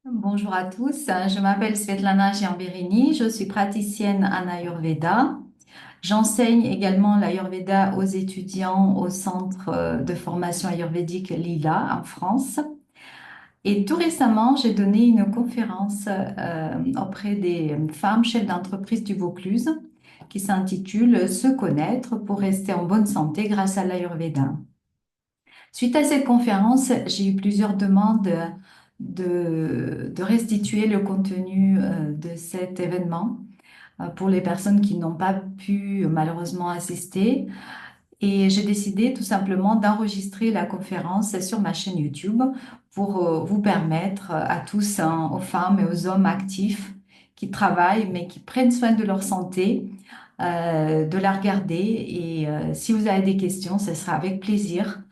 Bonjour à tous, je m'appelle Svetlana Giamberini, je suis praticienne en Ayurveda. J'enseigne également l'Ayurveda aux étudiants au centre de formation ayurvédique Lila en France. Et tout récemment, j'ai donné une conférence auprès des femmes chefs d'entreprise du Vaucluse qui s'intitule Se connaître pour rester en bonne santé grâce à l'Ayurveda. Suite à cette conférence, j'ai eu plusieurs demandes de restituer le contenu de cet événement pour les personnes qui n'ont pas pu malheureusement assister. Et j'ai décidé tout simplement d'enregistrer la conférence sur ma chaîne YouTube pour vous permettre à tous, hein, aux femmes et aux hommes actifs qui travaillent mais qui prennent soin de leur santé, de la regarder. Et si vous avez des questions, ce sera avec plaisir.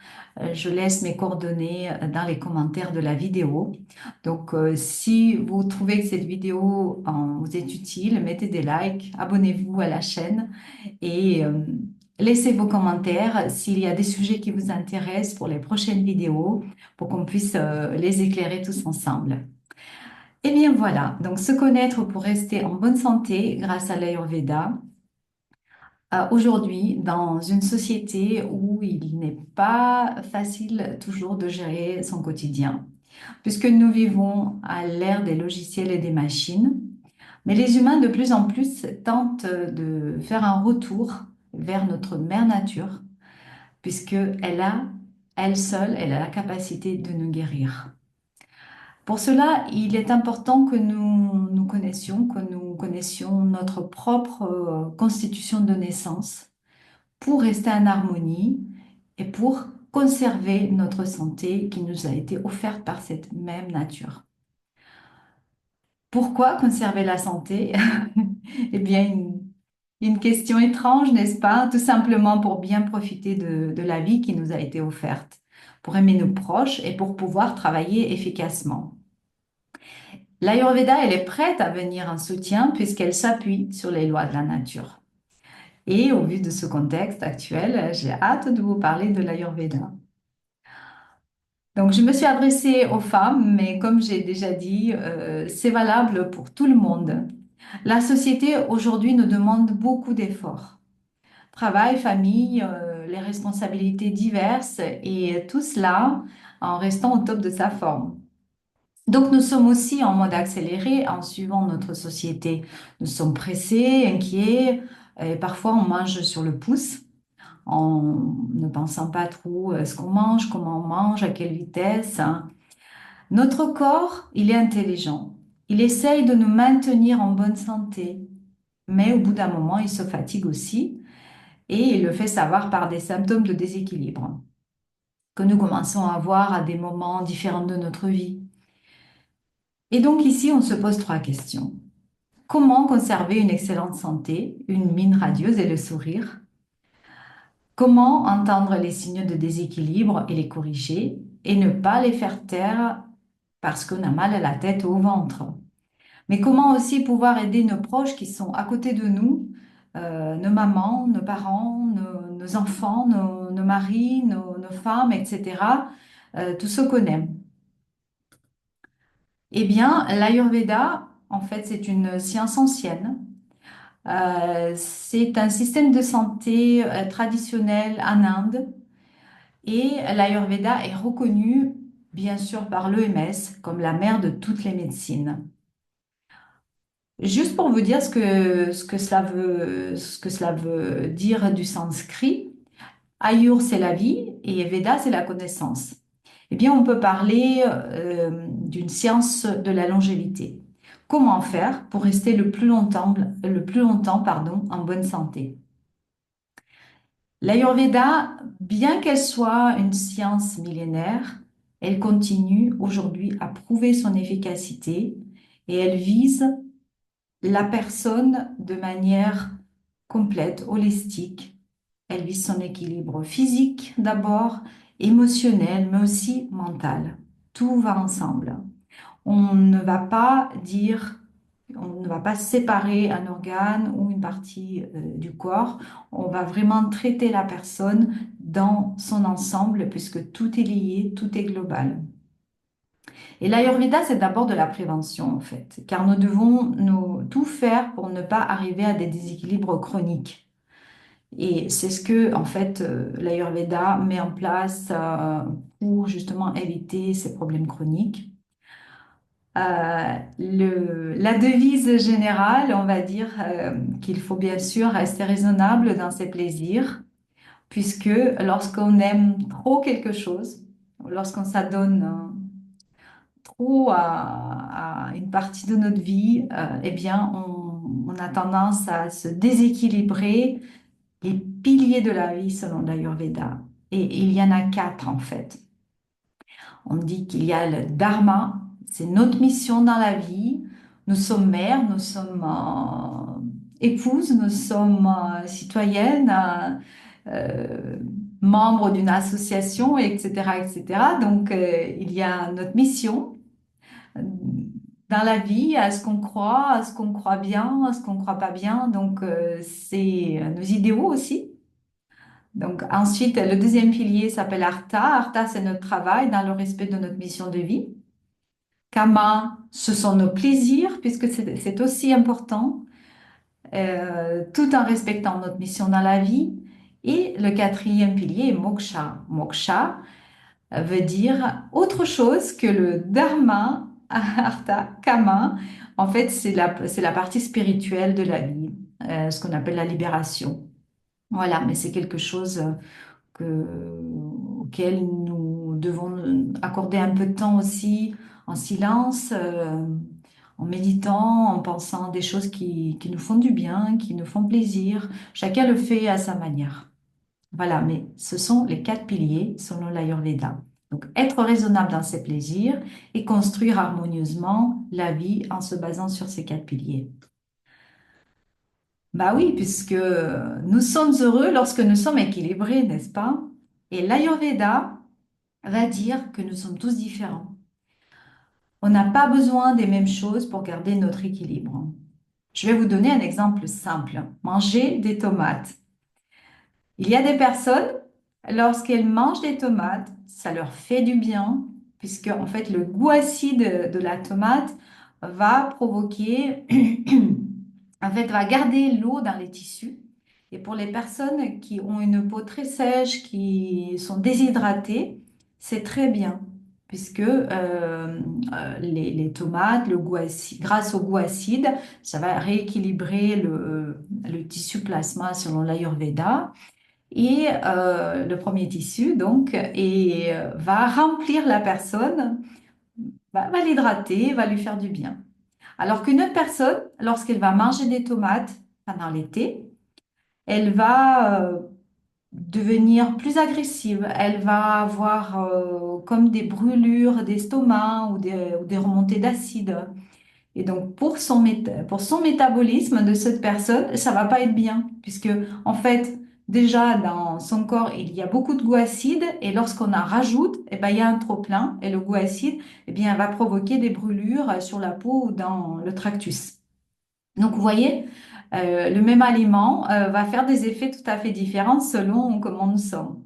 Je laisse mes coordonnées dans les commentaires de la vidéo. Donc, si vous trouvez que cette vidéo vous est utile, mettez des likes, abonnez-vous à la chaîne et laissez vos commentaires s'il y a des sujets qui vous intéressent pour les prochaines vidéos pour qu'on puisse les éclairer tous ensemble. Et bien voilà, donc se connaître pour rester en bonne santé grâce à l'Ayurveda. Aujourd'hui, dans une société où il n'est pas facile toujours de gérer son quotidien, puisque nous vivons à l'ère des logiciels et des machines, mais les humains de plus en plus tentent de faire un retour vers notre mère nature, puisque elle seule, elle a la capacité de nous guérir. Pour cela, il est important que nous nous connaissions, que nous connaissions notre propre constitution de naissance pour rester en harmonie et pour conserver notre santé qui nous a été offerte par cette même nature. Pourquoi conserver la santé? Eh bien, une question étrange, n'est-ce pas? Tout simplement pour bien profiter de la vie qui nous a été offerte, pour aimer nos proches et pour pouvoir travailler efficacement. L'Ayurveda, elle est prête à venir en soutien puisqu'elle s'appuie sur les lois de la nature. Et au vu de ce contexte actuel, j'ai hâte de vous parler de l'Ayurveda. Donc, je me suis adressée aux femmes, mais comme j'ai déjà dit, c'est valable pour tout le monde. La société aujourd'hui nous demande beaucoup d'efforts. Travail, famille, les responsabilités diverses et tout cela en restant au top de sa forme. Donc nous sommes aussi en mode accéléré en suivant notre société. Nous sommes pressés, inquiets, et parfois on mange sur le pouce en ne pensant pas trop ce qu'on mange, comment on mange, à quelle vitesse, hein. Notre corps, il est intelligent. Il essaye de nous maintenir en bonne santé, mais au bout d'un moment, il se fatigue aussi et il le fait savoir par des symptômes de déséquilibre que nous commençons à avoir à des moments différents de notre vie. Et donc ici, on se pose trois questions. Comment conserver une excellente santé, une mine radieuse et le sourire? Comment entendre les signaux de déséquilibre et les corriger et ne pas les faire taire parce qu'on a mal à la tête ou au ventre? Mais comment aussi pouvoir aider nos proches qui sont à côté de nous, nos mamans, nos parents, nos enfants, nos maris, nos femmes, etc., tous ceux qu'on aime. Eh bien, l'Ayurveda, en fait, c'est une science ancienne. C'est un système de santé traditionnel en Inde et l'Ayurveda est reconnu, bien sûr, par l'OMS comme la mère de toutes les médecines. Juste pour vous dire ce que cela veut dire du sanskrit, Ayur, c'est la vie et Veda, c'est la connaissance. Eh bien, on peut parler d'une science de la longévité. Comment faire pour rester le plus longtemps, pardon, en bonne santé? L'Ayurveda, bien qu'elle soit une science millénaire, elle continue aujourd'hui à prouver son efficacité et elle vise la personne de manière complète, holistique. Elle vise son équilibre physique d'abord, émotionnel, mais aussi mental. Tout va ensemble. On ne va pas dire, on ne va pas séparer un organe ou une partie du corps. On va vraiment traiter la personne dans son ensemble puisque tout est lié, tout est global. Et l'Ayurveda, c'est d'abord de la prévention, en fait, car nous devons tout faire pour ne pas arriver à des déséquilibres chroniques. Et c'est ce que, en fait, l'Ayurveda met en place pour justement éviter ces problèmes chroniques. La devise générale, on va dire qu'il faut bien sûr rester raisonnable dans ses plaisirs, puisque lorsqu'on aime trop quelque chose, lorsqu'on s'adonne trop à une partie de notre vie, eh bien, on a tendance à se déséquilibrer les piliers de la vie selon l'Ayurveda. Et il y en a quatre en fait. On dit qu'il y a le dharma, c'est notre mission dans la vie. Nous sommes mères, nous sommes épouses, nous sommes citoyennes, euh, membres d'une association, etc., etc. Donc, il y a notre mission dans la vie, à ce qu'on croit, à ce qu'on croit bien, à ce qu'on ne croit pas bien. Donc, c'est nos idéaux aussi. Donc, ensuite, le deuxième pilier s'appelle Artha. Artha, c'est notre travail dans le respect de notre mission de vie. Kama, ce sont nos plaisirs, puisque c'est aussi important, tout en respectant notre mission dans la vie. Et le quatrième pilier est Moksha. Moksha veut dire autre chose que le Dharma, Artha, Kama. En fait, c'est la partie spirituelle de la vie, ce qu'on appelle la libération. Voilà, mais c'est quelque chose auquel nous devons accorder un peu de temps aussi en silence, en méditant, en pensant des choses qui nous font du bien, qui nous font plaisir. Chacun le fait à sa manière. Voilà, mais ce sont les quatre piliers selon l'Ayurveda. Donc, être raisonnable dans ses plaisirs et construire harmonieusement la vie en se basant sur ces quatre piliers. Bah oui, puisque nous sommes heureux lorsque nous sommes équilibrés, n'est-ce pas? Et l'Ayurveda va dire que nous sommes tous différents. On n'a pas besoin des mêmes choses pour garder notre équilibre. Je vais vous donner un exemple simple. Manger des tomates. Il y a des personnes, lorsqu'elles mangent des tomates, ça leur fait du bien, puisque en fait le goût acide de la tomate va provoquer, en fait, va garder l'eau dans les tissus. Et pour les personnes qui ont une peau très sèche, qui sont déshydratées, c'est très bien, puisque les tomates, grâce au goût acide, ça va rééquilibrer le tissu plasma selon l'Ayurveda et le premier tissu, donc, et va remplir la personne, va l'hydrater, va lui faire du bien. Alors qu'une autre personne, lorsqu'elle va manger des tomates pendant l'été, elle va devenir plus agressive. Elle va avoir comme des brûlures d'estomac ou des remontées d'acide. Et donc, pour son métabolisme de cette personne, ça va pas être bien, puisque, en fait, déjà, dans son corps, il y a beaucoup de goût acide, et lorsqu'on en rajoute, eh ben, il y a un trop-plein, et le goût acide, eh bien, va provoquer des brûlures sur la peau ou dans le tractus. Donc, vous voyez, le même aliment, va faire des effets tout à fait différents selon comment nous sommes.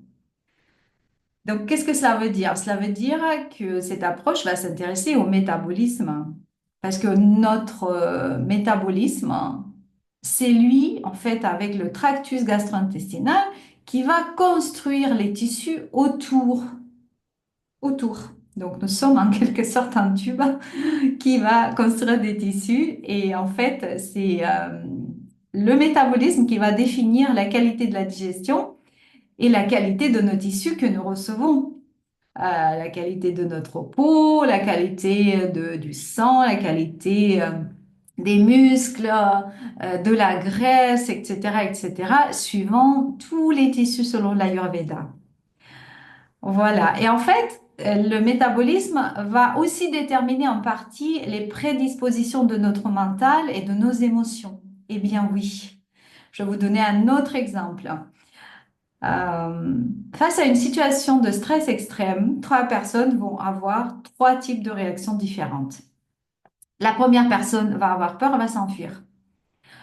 Donc, qu'est-ce que cela veut dire? Cela veut dire que cette approche va s'intéresser au métabolisme, parce que notre métabolisme, c'est lui, en fait, avec le tractus gastro-intestinal, qui va construire les tissus autour. Donc, nous sommes en quelque sorte un tube qui va construire des tissus, et en fait, c'est le métabolisme qui va définir la qualité de la digestion et la qualité de nos tissus que nous recevons. La qualité de notre peau, la qualité du sang, la qualité des muscles, de la graisse, etc., etc., suivant tous les tissus selon l'Ayurveda. Voilà. Et en fait, le métabolisme va aussi déterminer en partie les prédispositions de notre mental et de nos émotions. Eh bien oui. Je vais vous donner un autre exemple. Euh, Face à une situation de stress extrême, trois personnes vont avoir trois types de réactions différentes. La première personne va avoir peur, va s'enfuir.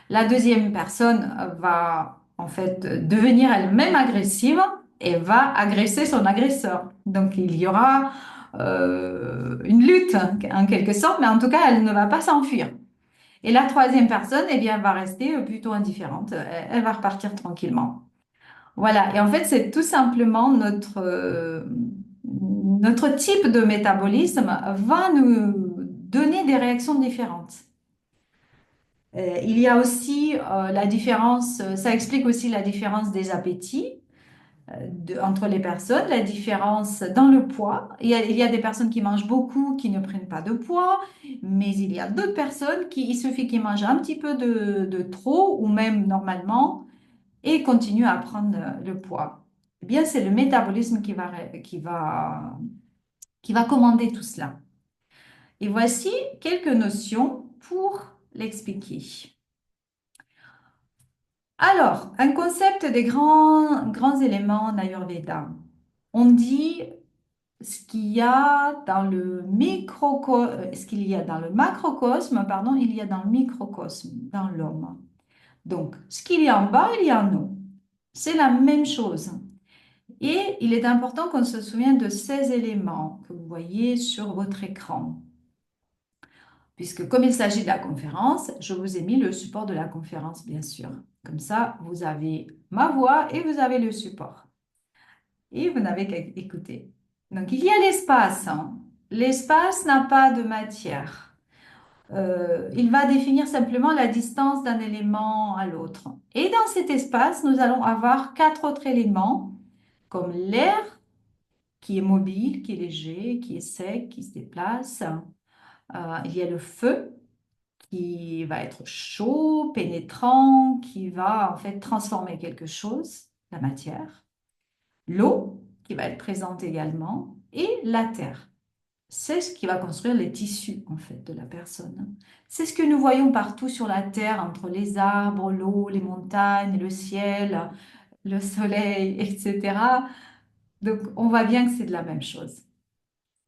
La deuxième personne va en fait devenir elle-même agressive et va agresser son agresseur. Donc il y aura une lutte en quelque sorte, mais en tout cas, elle ne va pas s'enfuir. Et la troisième personne, eh bien, va rester plutôt indifférente. Elle va repartir tranquillement. Voilà. Et en fait, c'est tout simplement notre type de métabolisme va nous donner des réactions différentes. Il y a aussi la différence, ça explique aussi la différence des appétits entre les personnes, la différence dans le poids. Il y a des personnes qui mangent beaucoup, qui ne prennent pas de poids, mais il y a d'autres personnes qui, il suffit qu'ils mangent un petit peu de trop ou même normalement et continuent à prendre le poids. Eh bien, c'est le métabolisme qui va commander tout cela. Et voici quelques notions pour l'expliquer. Alors, un concept des grands éléments en Ayurveda. On dit ce qu'il y a dans le ce qu'il y a dans le macrocosme, pardon, il y a dans le microcosme, dans l'homme. Donc, ce qu'il y a en bas, il y a en haut. C'est la même chose. Et il est important qu'on se souvienne de ces éléments que vous voyez sur votre écran. Puisque comme il s'agit de la conférence, je vous ai mis le support de la conférence, bien sûr. Comme ça, vous avez ma voix et vous avez le support. Et vous n'avez qu'à écouter. Donc, il y a l'espace, hein. L'espace n'a pas de matière. Il va définir simplement la distance d'un élément à l'autre. Et dans cet espace, nous allons avoir quatre autres éléments, comme l'air, qui est mobile, qui est léger, qui est sec, qui se déplace. Il y a le feu, qui va être chaud, pénétrant, qui va en fait transformer quelque chose, la matière. L'eau, qui va être présente également, et la terre. C'est ce qui va construire les tissus en fait de la personne. C'est ce que nous voyons partout sur la terre, entre les arbres, l'eau, les montagnes, le ciel, le soleil, etc. Donc on voit bien que c'est de la même chose.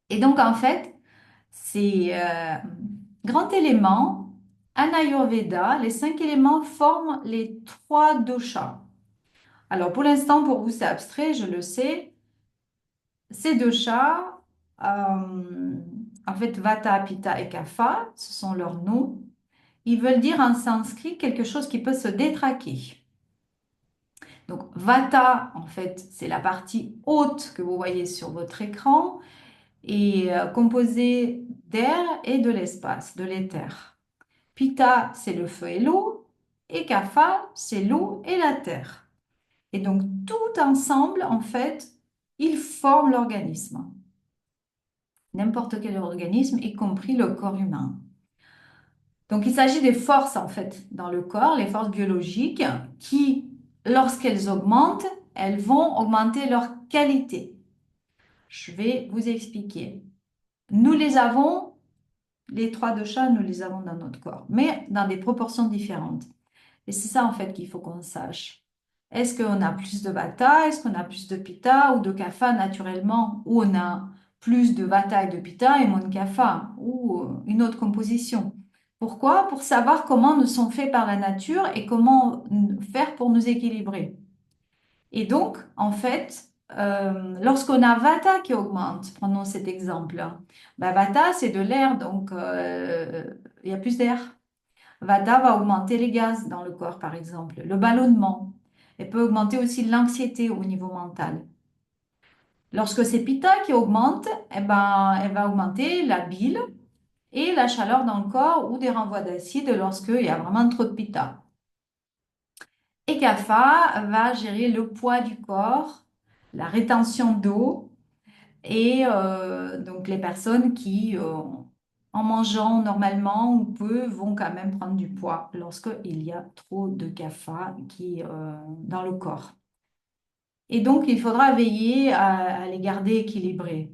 Et donc en fait, ces grands éléments, en Ayurveda, les cinq éléments forment les trois doshas. Alors pour l'instant, pour vous, c'est abstrait, je le sais. Ces doshas, en fait, Vata, Pitta et Kapha, ce sont leurs noms. Ils veulent dire en sanskrit quelque chose qui peut se détraquer. Donc Vata, en fait, c'est la partie haute que vous voyez sur votre écran et composée d'air et de l'espace, de l'éther. Pitta, c'est le feu et l'eau, et Kapha, c'est l'eau et la terre. Et donc, tout ensemble, en fait, ils forment l'organisme. N'importe quel organisme, y compris le corps humain. Donc, il s'agit des forces, en fait, dans le corps, les forces biologiques, qui, lorsqu'elles augmentent, elles vont augmenter leur qualité. Je vais vous expliquer. Nous les avons, les trois doshas, nous les avons dans notre corps, mais dans des proportions différentes. Et c'est ça, en fait, qu'il faut qu'on sache. Est-ce qu'on a plus de vata? Est-ce qu'on a plus de pitta ou de kapha naturellement? Ou on a plus de vata et de pitta et moins de kapha? Ou une autre composition? Pourquoi? Pour savoir comment nous sommes faits par la nature et comment faire pour nous équilibrer. Et donc, en fait, lorsqu'on a vata qui augmente, prenons cet exemple, hein, bah, vata, c'est de l'air, donc il y a plus d'air. Vata va augmenter les gaz dans le corps, par exemple, le ballonnement. Elle peut augmenter aussi l'anxiété au niveau mental. Lorsque c'est Pitta qui augmente, eh ben, elle va augmenter la bile et la chaleur dans le corps ou des renvois d'acide lorsqu'il y a vraiment trop de Pitta. Et Kapha va gérer le poids du corps, la rétention d'eau et donc les personnes qui, en mangeant normalement ou peu, vont quand même prendre du poids lorsqu'il y a trop de kapha dans le corps. Et donc, il faudra veiller à les garder équilibrés.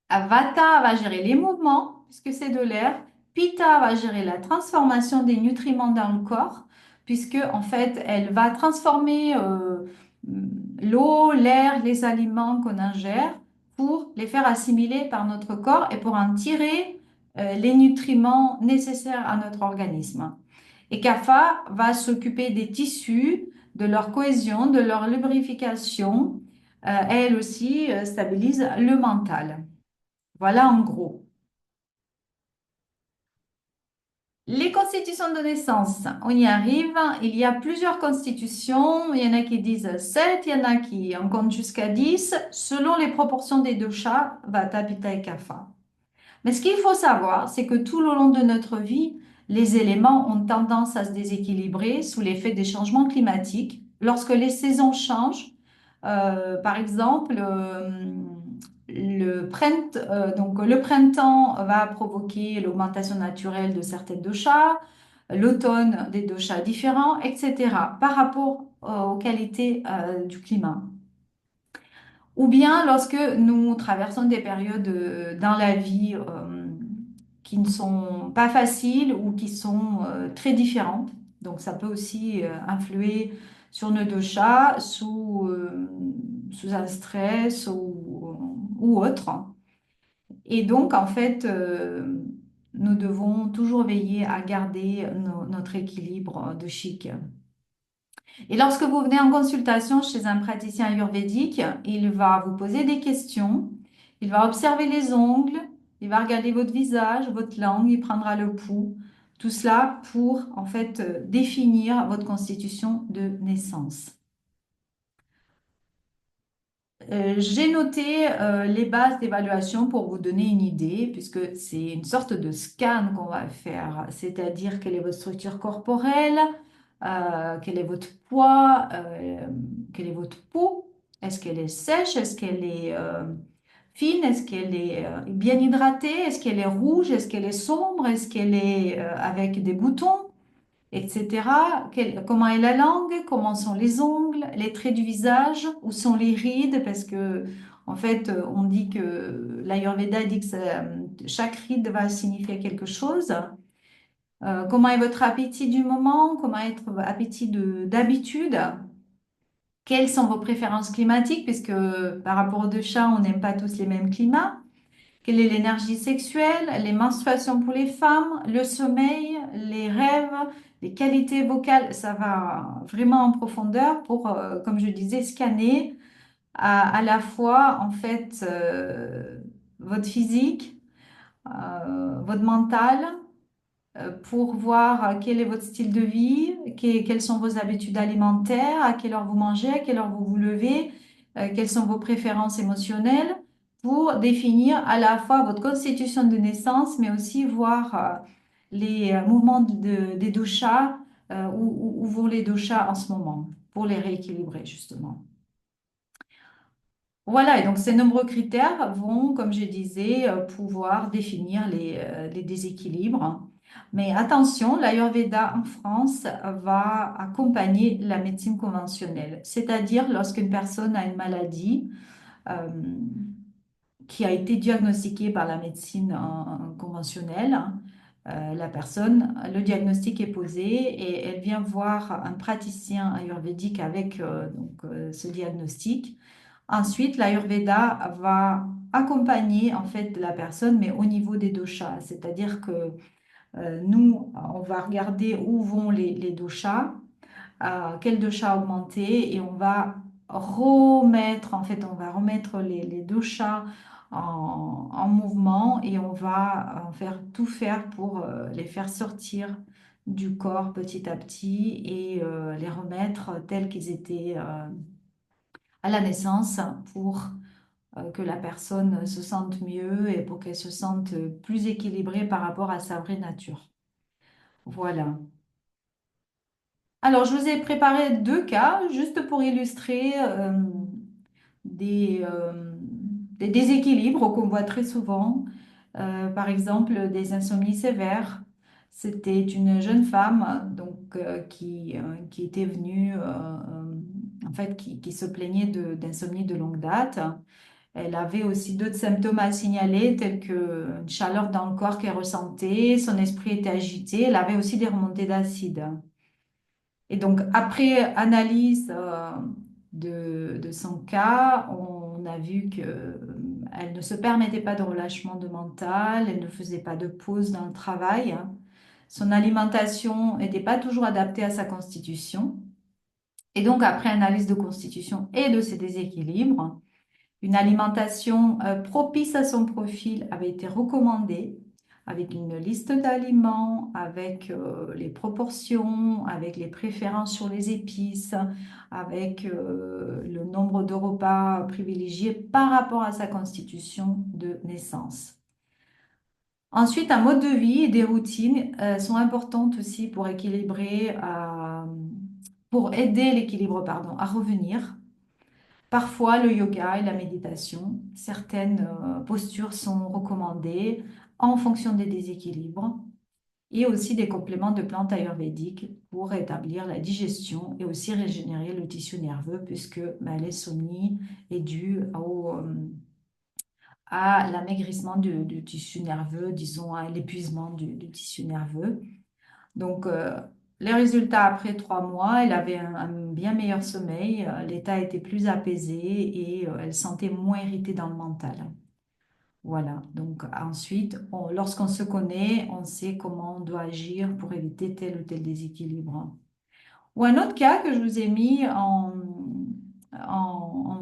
Vata va gérer les mouvements, puisque c'est de l'air. Pitta va gérer la transformation des nutriments dans le corps, puisque en fait, elle va transformer l'eau, l'air, les aliments qu'on ingère pour les faire assimiler par notre corps et pour en tirer les nutriments nécessaires à notre organisme. Et Kapha va s'occuper des tissus, de leur cohésion, de leur lubrification. Elle aussi stabilise le mental. Voilà en gros. Les constitutions de naissance, on y arrive. Il y a plusieurs constitutions. Il y en a qui disent 7, il y en a qui en comptent jusqu'à 10, selon les proportions des deux chats, Vata, Pitta et Kapha. Mais ce qu'il faut savoir, c'est que tout le long de notre vie, les éléments ont tendance à se déséquilibrer sous l'effet des changements climatiques. Lorsque les saisons changent, par exemple, le printemps va provoquer l'augmentation naturelle de certaines doshas, l'automne des doshas différents, etc., par rapport aux qualités du climat. Ou bien lorsque nous traversons des périodes dans la vie qui ne sont pas faciles ou qui sont très différentes. Donc ça peut aussi influer sur nos doshas sous un stress ou autre. Et donc en fait, nous devons toujours veiller à garder notre équilibre de chic. Et lorsque vous venez en consultation chez un praticien ayurvédique, il va vous poser des questions, il va observer les ongles, il va regarder votre visage, votre langue, il prendra le pouls. Tout cela pour en fait définir votre constitution de naissance. J'ai noté les bases d'évaluation pour vous donner une idée, puisque c'est une sorte de scan qu'on va faire, c'est-à-dire quelle est votre structure corporelle, quel est votre poids, quelle est votre peau, est-ce qu'elle est sèche, est-ce qu'elle est fine, est-ce qu'elle est bien hydratée, est-ce qu'elle est rouge, est-ce qu'elle est sombre, est-ce qu'elle est avec des boutons, etc. Comment est la langue, comment sont les ongles, les traits du visage, où sont les rides, parce que en fait, on dit que l'Ayurveda dit que chaque ride va signifier quelque chose. Comment est votre appétit du moment, comment est votre appétit d'habitude, quelles sont vos préférences climatiques, puisque par rapport aux deux chats, on n'aime pas tous les mêmes climats. Quelle est l'énergie sexuelle, les menstruations pour les femmes, le sommeil, les rêves, les qualités vocales, ça va vraiment en profondeur pour, comme je disais, scanner à la fois en fait votre physique, votre mental, pour voir quel est votre style de vie, quelles sont vos habitudes alimentaires, à quelle heure vous mangez, à quelle heure vous vous levez, quelles sont vos préférences émotionnelles, pour définir à la fois votre constitution de naissance, mais aussi voir les mouvements des doshas, où vont les doshas en ce moment, pour les rééquilibrer justement. Voilà, et donc ces nombreux critères vont, comme je disais, pouvoir définir les déséquilibres. Mais attention, l'Ayurveda en France va accompagner la médecine conventionnelle, c'est-à-dire lorsqu'une personne a une maladie euh, qui a été diagnostiquée par la médecine conventionnelle, la personne, le diagnostic est posé et elle vient voir un praticien ayurvédique avec ce diagnostic. Ensuite, l'Ayurveda va accompagner en fait la personne, mais au niveau des doshas. C'est-à-dire que nous, on va regarder où vont les doshas, quel dosha augmenter, et on va remettre les doshas en mouvement et on va en faire tout faire pour les faire sortir du corps petit à petit et les remettre tels qu'ils étaient à la naissance pour que la personne se sente mieux et pour qu'elle se sente plus équilibrée par rapport à sa vraie nature. Voilà. Alors, je vous ai préparé deux cas juste pour illustrer des, euh, des déséquilibres qu'on voit très souvent. Par exemple, des insomnies sévères. C'était une jeune femme qui était venue, en fait, qui se plaignait d'insomnie de longue date. Elle avait aussi d'autres symptômes à signaler, tels que une chaleur dans le corps qu'elle ressentait, son esprit était agité, elle avait aussi des remontées d'acide. Et donc, après analyse de son cas, on a vu qu'elle ne se permettait pas de relâchement de mental, elle ne faisait pas de pause dans le travail. Son alimentation n'était pas toujours adaptée à sa constitution. Et donc, après analyse de constitution et de ses déséquilibres, Une alimentation propice à son profil avait été recommandée avec une liste d'aliments, avec les proportions, avec les préférences sur les épices, avec le nombre de repas privilégiés par rapport à sa constitution de naissance. Ensuite, un mode de vie et des routines sont importantes aussi pour équilibrer, pour aider l'équilibre, pardon, à revenir. Parfois, le yoga et la méditation, certaines postures sont recommandées en fonction des déséquilibres et aussi des compléments de plantes ayurvédiques pour rétablir la digestion et aussi régénérer le tissu nerveux puisque l'insomnie est due à l'amaigrissement du tissu nerveux, disons à l'épuisement du tissu nerveux. Donc, les résultats après 3 mois, elle avait un bien meilleur sommeil, l'état était plus apaisé et elle sentait moins irritée dans le mental. Voilà, donc ensuite, lorsqu'on se connaît, on sait comment on doit agir pour éviter tel ou tel déséquilibre. Ou un autre cas que je vous ai mis en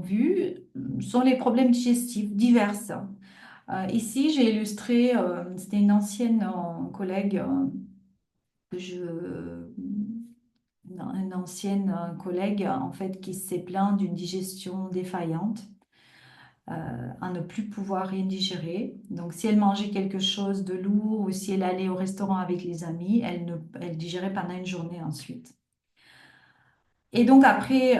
vue sont les problèmes digestifs divers. Ici, j'ai illustré, c'était une ancienne collègue que une ancienne collègue en fait qui s'est plaint d'une digestion défaillante, à ne plus pouvoir rien digérer. Donc, si elle mangeait quelque chose de lourd ou si elle allait au restaurant avec les amis, elle digérait pendant une journée ensuite. Et donc, après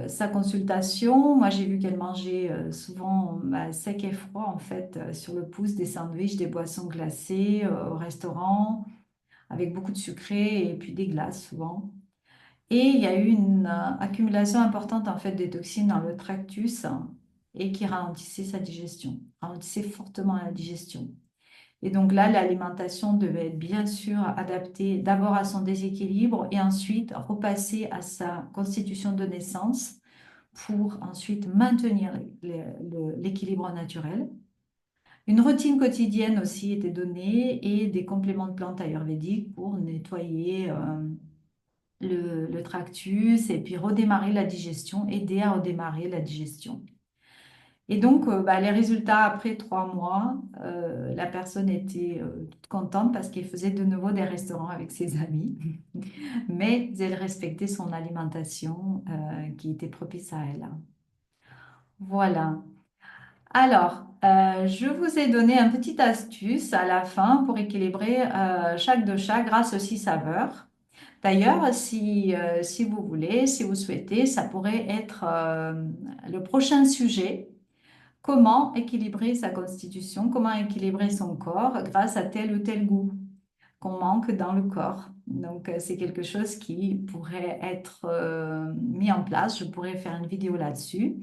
sa consultation, moi, j'ai vu qu'elle mangeait souvent sec et froid, en fait, sur le pouce, des sandwichs, des boissons glacées au restaurant, avec beaucoup de sucré et puis des glaces souvent. Et il y a eu une accumulation importante, en fait, des toxines dans le tractus et qui ralentissait sa digestion, ralentissait fortement la digestion. Et donc là, l'alimentation devait être bien sûr adaptée d'abord à son déséquilibre et ensuite repasser à sa constitution de naissance pour ensuite maintenir l'équilibre naturel. Une routine quotidienne aussi était donnée et des compléments de plantes ayurvédiques pour nettoyer le tractus et puis redémarrer la digestion, aider à redémarrer la digestion. Et donc, les résultats après 3 mois, la personne était toute contente parce qu'elle faisait de nouveau des restaurants avec ses amis, mais elle respectait son alimentation qui était propice à elle. Voilà. Alors, je vous ai donné une petite astuce à la fin pour équilibrer chaque dosha grâce aux 6 saveurs. D'ailleurs, si vous voulez, si vous souhaitez, ça pourrait être le prochain sujet. Comment équilibrer sa constitution, comment équilibrer son corps grâce à tel ou tel goût qu'on manque dans le corps. Donc, c'est quelque chose qui pourrait être mis en place. Je pourrais faire une vidéo là-dessus.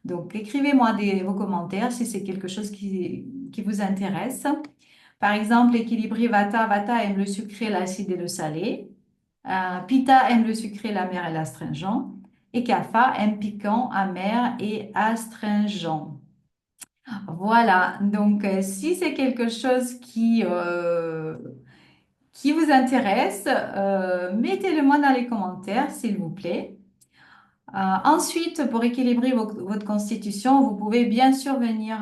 Donc, écrivez-moi vos commentaires si c'est quelque chose qui vous intéresse. Par exemple, équilibrer Vata. Vata aime le sucré, l'acide et le salé. Pitta aime le sucré, l'amer et l'astringent. Et Kapha aime piquant, amer et astringent. Voilà, donc si c'est quelque chose qui vous intéresse, mettez-le moi dans les commentaires, s'il vous plaît. Ensuite, pour équilibrer votre constitution, vous pouvez bien sûr venir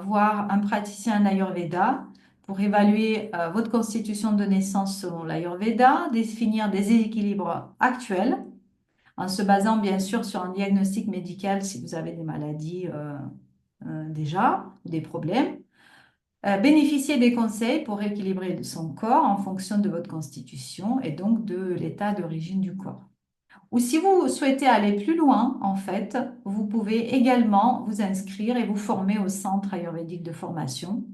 voir un praticien en Ayurveda pour évaluer votre constitution de naissance selon l'Ayurveda, définir des équilibres actuels en se basant bien sûr sur un diagnostic médical si vous avez des maladies déjà, des problèmes. Bénéficier des conseils pour équilibrer son corps en fonction de votre constitution et donc de l'état d'origine du corps. Ou si vous souhaitez aller plus loin, en fait, vous pouvez également vous inscrire et vous former au centre ayurvédique de formation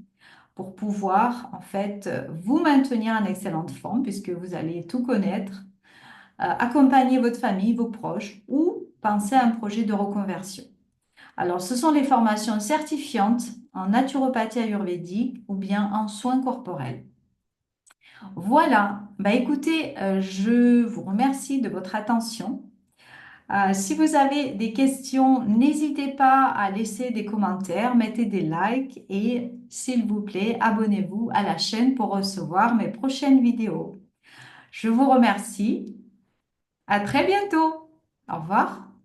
pour pouvoir, en fait, vous maintenir en excellente forme puisque vous allez tout connaître, accompagner votre famille, vos proches ou penser à un projet de reconversion. Alors, ce sont les formations certifiantes en naturopathie ayurvédique ou bien en soins corporels. Voilà, écoutez, je vous remercie de votre attention. Si vous avez des questions, n'hésitez pas à laisser des commentaires, mettez des likes et s'il vous plaît, abonnez-vous à la chaîne pour recevoir mes prochaines vidéos. Je vous remercie. À très bientôt. Au revoir.